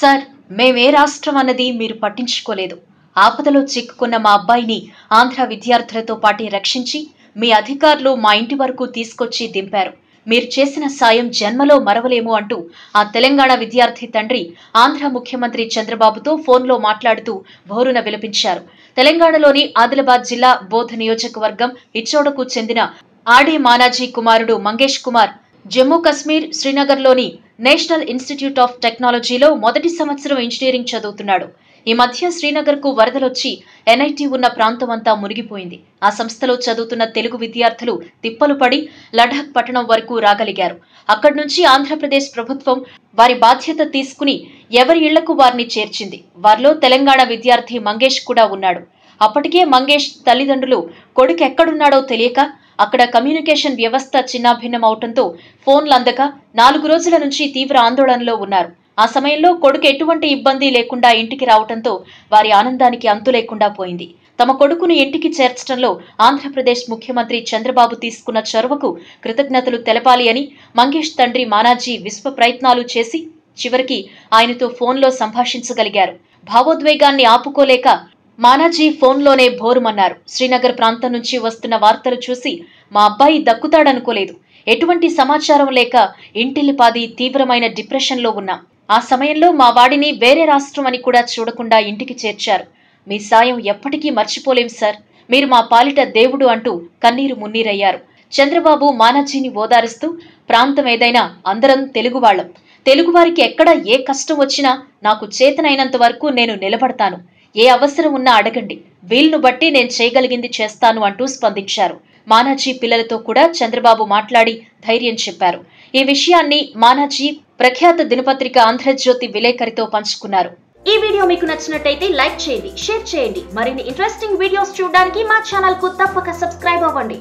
Sir, మేమే రాష్ట్రం అన్నది మీరు పట్టించుకోలేదు. ఆపదలో చిక్కుకున్న మా అబ్బాయిని ఆంధ్ర విద్యార్థులతో పాటు రక్షించి మీ అధికారులు మా ఇంటి వరకు తీసుకొచ్చి దింపారు. మీరు చేసిన సాయం జన్మలో మరవలేము అంటూ ఆ తెలంగాణ విద్యార్థి తండ్రి ఆంధ్ర ముఖ్యమంత్రి చంద్రబాబుతో ఫోన్లో మాట్లాడుతూ బోరున విలపించారు. తెలంగాణలోని ఆదిలాబాద్ జిల్లా బోధ్ నియోజకవర్గం ఇచ్చోడకు చెందిన ఆడే మానాజీ కుమారుడు మంగేష్ కుమార్ జమ్మూ కశ్మీర్ శ్రీనగర్లోని నేషనల్ ఇన్స్టిట్యూట్ ఆఫ్ టెక్నాలజీలో మొదటి సంవత్సరం ఇంజనీరింగ్ చదువుతున్నాడు. ఈ మధ్య శ్రీనగర్కు వరదలొచ్చి ఎన్ఐటి ఉన్న ప్రాంతమంతా మునిగిపోయింది. ఆ సంస్థలో చదువుతున్న తెలుగు విద్యార్థులు తిప్పలు పడి లడాక్ పట్టణం వరకు రాగలిగారు. అక్కడి నుంచి ఆంధ్రప్రదేశ్ ప్రభుత్వం వారి బాధ్యత తీసుకుని ఎవరి ఇళ్లకు వారిని చేర్చింది. వారిలో తెలంగాణ విద్యార్థి మంగేష్ కూడా ఉన్నాడు. అప్పటికే మంగేష్ తల్లిదండ్రులు కొడుకు ఎక్కడున్నాడో తెలియక అక్కడ కమ్యూనికేషన్ వ్యవస్థ చిన్నాభిన్నం అవటంతో ఫోన్లు అందక 4 రోజుల నుంచి తీవ్ర ఆందోళనలో ఉన్నారు. ఆ సమయంలో కొడుకు ఎటువంటి ఇబ్బంది లేకుండా ఇంటికి రావటంతో వారి ఆనందానికి అంతు లేకుండా పోయింది. తమ కొడుకును ఇంటికి చేర్చడంలో ఆంధ్రప్రదేశ్ ముఖ్యమంత్రి చంద్రబాబు తీసుకున్న చొరవకు కృతజ్ఞతలు తెలపాలి అని మంగేష్ తండ్రి మానాజీ విశ్వ ప్రయత్నాలు చేసి చివరికి ఆయనతో ఫోన్లో సంభాషించగలిగారు. భావోద్వేగాన్ని ఆపుకోలేక మానాజీ ఫోన్లోనే బోరుమన్నారు. శ్రీనగర్ ప్రాంతం నుంచి వస్తున్న వార్తలు చూసి మా అబ్బాయి దక్కుతాడనుకోలేదు. ఎటువంటి సమాచారం లేక ఇంటిల్లిపాది తీవ్రమైన డిప్రెషన్లో ఉన్నాం. ఆ సమయంలో మా వాడిని వేరే రాష్ట్రం అని కూడా చూడకుండా ఇంటికి చేర్చారు. మీ సాయం ఎప్పటికీ మర్చిపోలేం సార్. మీరు మా పాలిట దేవుడు అంటూ కన్నీరు మున్నీరయ్యారు. చంద్రబాబు మానాజీని ఓదారుస్తూ ప్రాంతం ఏదైనా అందరం తెలుగువాళ్లం. తెలుగువారికి ఎక్కడ ఏ కష్టం వచ్చినా నాకు చేతనైనంత వరకు నేను నిలబడతాను. ఏ అవసరం ఉన్నా అడగండి, వీలును బట్టి నేను చేయగలిగింది చేస్తాను అంటూ స్పందించారు. మానాజీ పిల్లలతో కూడా చంద్రబాబు మాట్లాడి ధైర్యం చెప్పారు. ఈ విషయాన్ని మానాజీ ప్రఖ్యాత దినపత్రిక ఆంధ్రజ్యోతి విలేకరితో పంచుకున్నారు. ఈ వీడియో మీకు నచ్చినట్టయితే లైక్ చేయండి, షేర్ చేయండి. మరిన్ని ఇంట్రెస్టింగ్ వీడియోస్ చూడడానికి మా ఛానల్ కు తప్పక సబ్స్క్రైబ్ అవ్వండి.